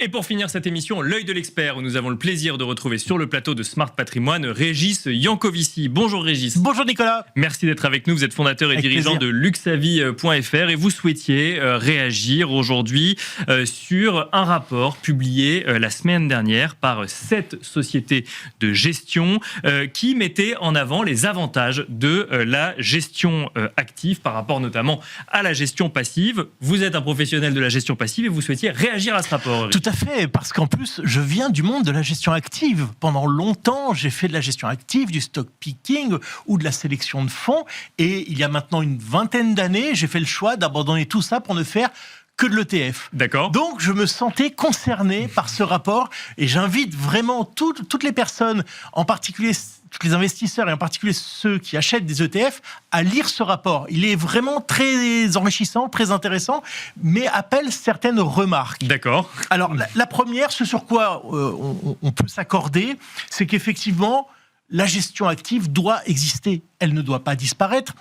Et pour finir cette émission, l'œil de l'expert, où nous avons le plaisir de retrouver sur le plateau de Smart Patrimoine Régis Yankovici. Bonjour Régis. Bonjour Nicolas. Merci d'être avec nous. Vous êtes fondateur et dirigeant de luxavie.fr et vous souhaitiez réagir aujourd'hui sur un rapport publié la semaine dernière par 7 sociétés de gestion qui mettaient en avant les avantages de la gestion active par rapport notamment à la gestion passive. Vous êtes un professionnel de la gestion passive et vous souhaitiez réagir à ce rapport. Tout à fait, parce qu'en plus, je viens du monde de la gestion active. Pendant longtemps, j'ai fait de la gestion active, du stock picking ou de la sélection de fonds. Et il y a maintenant une vingtaine d'années, j'ai fait le choix d'abandonner tout ça pour ne faire que de l'ETF. D'accord. Donc, je me sentais concerné par ce rapport et j'invite vraiment toutes les personnes, en particulier tous les investisseurs et en particulier ceux qui achètent des ETF, à lire ce rapport. Il est vraiment très enrichissant, très intéressant, mais appelle certaines remarques. D'accord. Alors, la première, ce sur quoi on peut s'accorder, c'est qu'effectivement, la gestion active doit exister. Elle ne doit pas disparaître.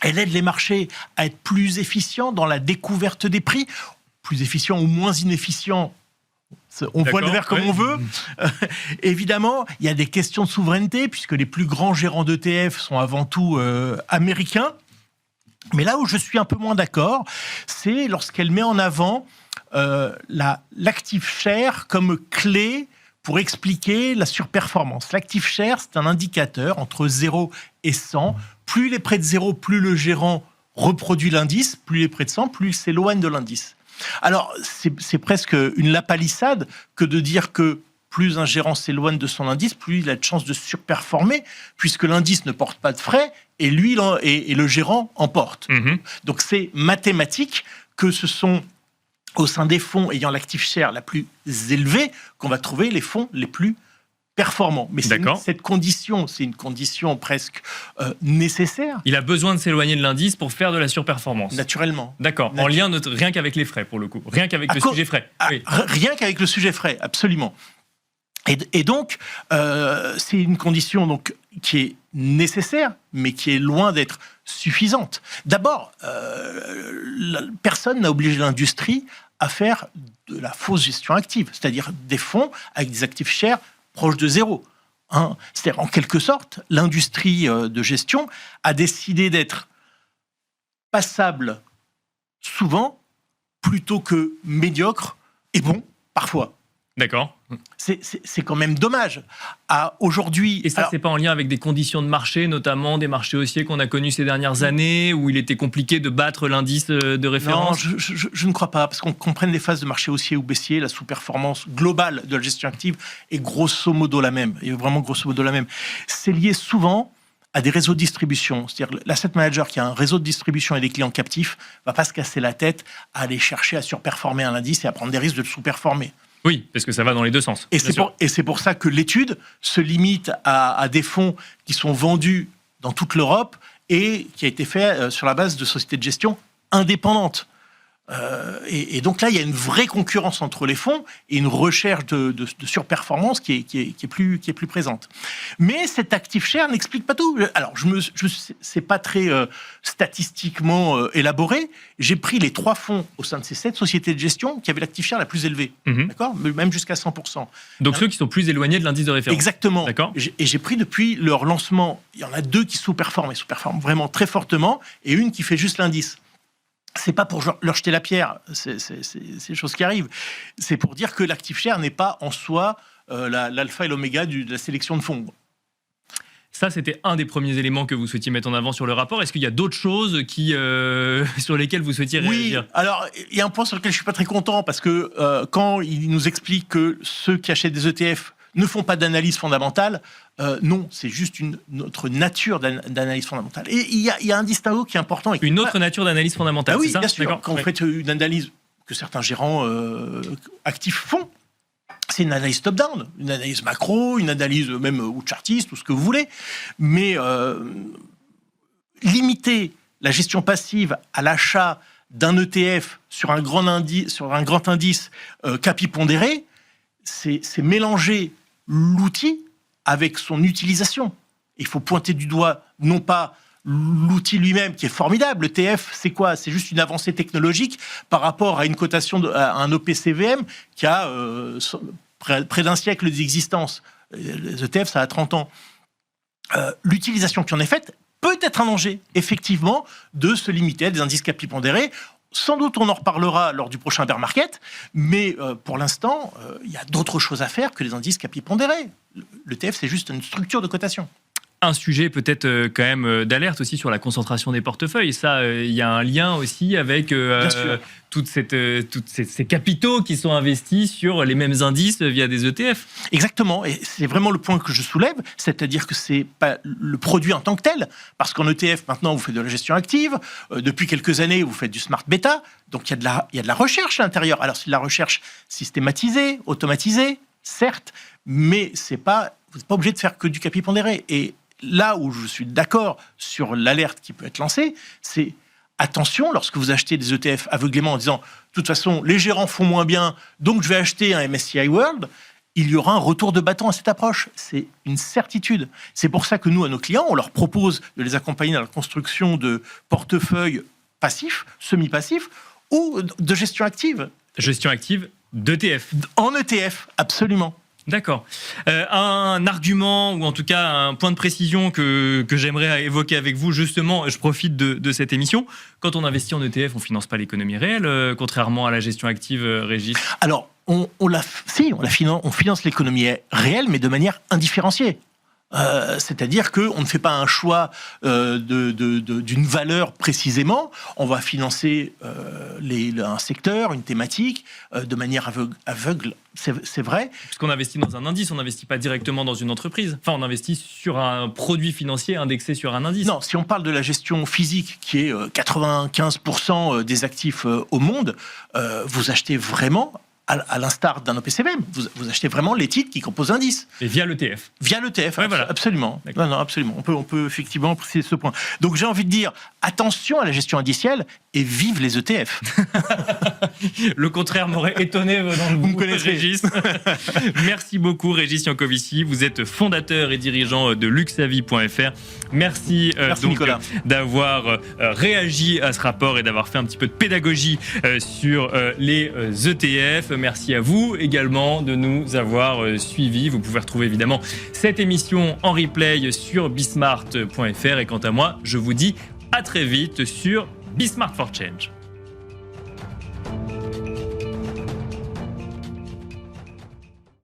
Elle aide les marchés à être plus efficients dans la découverte des prix, plus efficients ou moins inefficients. On voit le verre comme on veut. Évidemment, il y a des questions de souveraineté, puisque les plus grands gérants d'ETF sont avant tout américains. Mais là où je suis un peu moins d'accord, c'est lorsqu'elle met en avant l'active share comme clé pour expliquer la surperformance. L'active share, c'est un indicateur entre 0 et 100. Plus il est près de 0, plus le gérant reproduit l'indice. Plus il est près de 100, plus il s'éloigne de l'indice. Alors, c'est presque une lapalissade que de dire que plus un gérant s'éloigne de son indice, plus il a de chances de surperformer, puisque l'indice ne porte pas de frais, et lui et le gérant en porte. Donc, c'est mathématique que ce sont au sein des fonds ayant l'active share la plus élevée qu'on va trouver les fonds les plus performants. Mais cette condition, c'est une condition presque nécessaire. Il a besoin de s'éloigner de l'indice pour faire de la surperformance. Naturellement. D'accord. En lien rien qu'avec les frais, pour le coup. Rien qu'avec le sujet frais. Oui. Rien qu'avec le sujet frais, absolument. Et donc, c'est une condition donc, qui est nécessaire, mais qui est loin d'être suffisante. D'abord, personne n'a obligé l'industrie à faire de la fausse gestion active, c'est-à-dire des fonds avec des actifs chers proches de zéro. C'est-à-dire, en quelque sorte, l'industrie de gestion a décidé d'être passable souvent plutôt que médiocre et bon parfois. D'accord. C'est quand même dommage. Aujourd'hui, et ça, c'est pas en lien avec des conditions de marché, notamment des marchés haussiers qu'on a connus ces dernières années, où il était compliqué de battre l'indice de référence? Non, je ne crois pas, parce qu'on comprenne les phases de marché haussier ou baissier, la sous-performance globale de la gestion active est grosso modo la même. Et vraiment grosso modo la même. C'est lié souvent à des réseaux de distribution. C'est-à-dire l'asset manager qui a un réseau de distribution et des clients captifs ne va pas se casser la tête à aller chercher à surperformer un indice et à prendre des risques de le sous-performer. Oui, parce que ça va dans les deux sens. Et c'est pour ça que l'étude se limite à des fonds qui sont vendus dans toute l'Europe et qui a été fait sur la base de sociétés de gestion indépendantes. Et donc là, il y a une vraie concurrence entre les fonds et une recherche de surperformance qui est plus présente. Mais cet active share n'explique pas tout. Alors, c'est pas très statistiquement élaboré. J'ai pris les 3 fonds au sein de ces 7 sociétés de gestion qui avaient l'active share la plus élevée, d'accord, même jusqu'à 100%. Donc ceux qui sont plus éloignés de l'indice de référence. Exactement. D'accord. Et j'ai pris depuis leur lancement, il y en a 2 qui sous-performent vraiment très fortement, et une qui fait juste l'indice. C'est pas pour leur jeter la pierre, c'est des choses qui arrivent. C'est pour dire que l'active share n'est pas en soi l'alpha et l'oméga de la sélection de fonds. Ça, c'était un des premiers éléments que vous souhaitiez mettre en avant sur le rapport. Est-ce qu'il y a d'autres choses sur lesquelles vous souhaitiez réagir? Oui, alors il y a un point sur lequel je suis pas très content, parce que quand il nous explique que ceux qui achètent des ETF ne font pas d'analyse fondamentale, non, c'est juste notre nature d'analyse fondamentale. Et il y a un distinguo qui est important. Une autre nature d'analyse fondamentale, oui, c'est ça? Bien sûr. Quand vous faites une analyse que certains gérants actifs font, c'est une analyse top-down, une analyse macro, une analyse même ou chartiste, tout ce que vous voulez. Mais limiter la gestion passive à l'achat d'un ETF sur un grand indice capi pondéré, c'est mélanger l'outil avec son utilisation. Il faut pointer du doigt non pas l'outil lui-même qui est formidable. L'ETF, c'est quoi? C'est juste une avancée technologique par rapport à une cotation, à un OPCVM qui a près d'un siècle d'existence. Les ETF, ça a 30 ans. L'utilisation qui en est faite peut être un danger, effectivement, de se limiter à des indices capipondérés. Sans doute, on en reparlera lors du prochain bear market, mais pour l'instant, il y a d'autres choses à faire que les indices capipondérés. L'ETF, c'est juste une structure de cotation. Un sujet peut-être quand même d'alerte aussi sur la concentration des portefeuilles. Ça, il y a un lien aussi avec tous ces capitaux qui sont investis sur les mêmes indices via des ETF. Exactement, et c'est vraiment le point que je soulève, c'est-à-dire que c'est pas le produit en tant que tel, parce qu'en ETF, maintenant, vous faites de la gestion active, depuis quelques années, vous faites du smart beta, donc il y a de la recherche à l'intérieur. Alors, c'est de la recherche systématisée, automatisée, certes, mais vous n'êtes pas obligé de faire que du capipondéré. Et là où je suis d'accord sur l'alerte qui peut être lancée, c'est attention lorsque vous achetez des ETF aveuglément en disant « de toute façon, les gérants font moins bien, donc je vais acheter un MSCI World », il y aura un retour de bâton à cette approche. C'est une certitude. C'est pour ça que nous, à nos clients, on leur propose de les accompagner dans la construction de portefeuilles passifs, semi-passifs, ou de gestion active. Gestion active d'ETF. En ETF, absolument. D'accord. Un argument, ou en tout cas un point de précision que j'aimerais évoquer avec vous, justement, je profite de cette émission. Quand on investit en ETF, on ne finance pas l'économie réelle, contrairement à la gestion active, Régis. Alors, on finance l'économie réelle, mais de manière indifférenciée. C'est-à-dire qu'on ne fait pas un choix d'une valeur précisément, on va financer un secteur, une thématique, de manière aveugle, c'est vrai. Puisqu'on investit dans un indice, on n'investit pas directement dans une entreprise. Enfin, on investit sur un produit financier indexé sur un indice. Non, si on parle de la gestion physique, qui est 95% des actifs au monde, vous achetez vraiment, à l'instar d'un OPCVM, vous achetez vraiment les titres qui composent l'indice. Et via l'ETF. Via l'ETF, ouais, voilà. Absolument. Non, absolument. On peut effectivement préciser ce point. Donc j'ai envie de dire, attention à la gestion indicielle et vive les ETF. Le contraire m'aurait étonné dans le bout, Régis. Merci beaucoup, Régis Yankovici. Vous êtes fondateur et dirigeant de luxavie.fr. Merci donc, Nicolas, d'avoir réagi à ce rapport et d'avoir fait un petit peu de pédagogie sur les ETF. Merci à vous également de nous avoir suivis. Vous pouvez retrouver évidemment cette émission en replay sur bismart.fr. Et quant à moi, je vous dis à très vite sur Bismart for Change.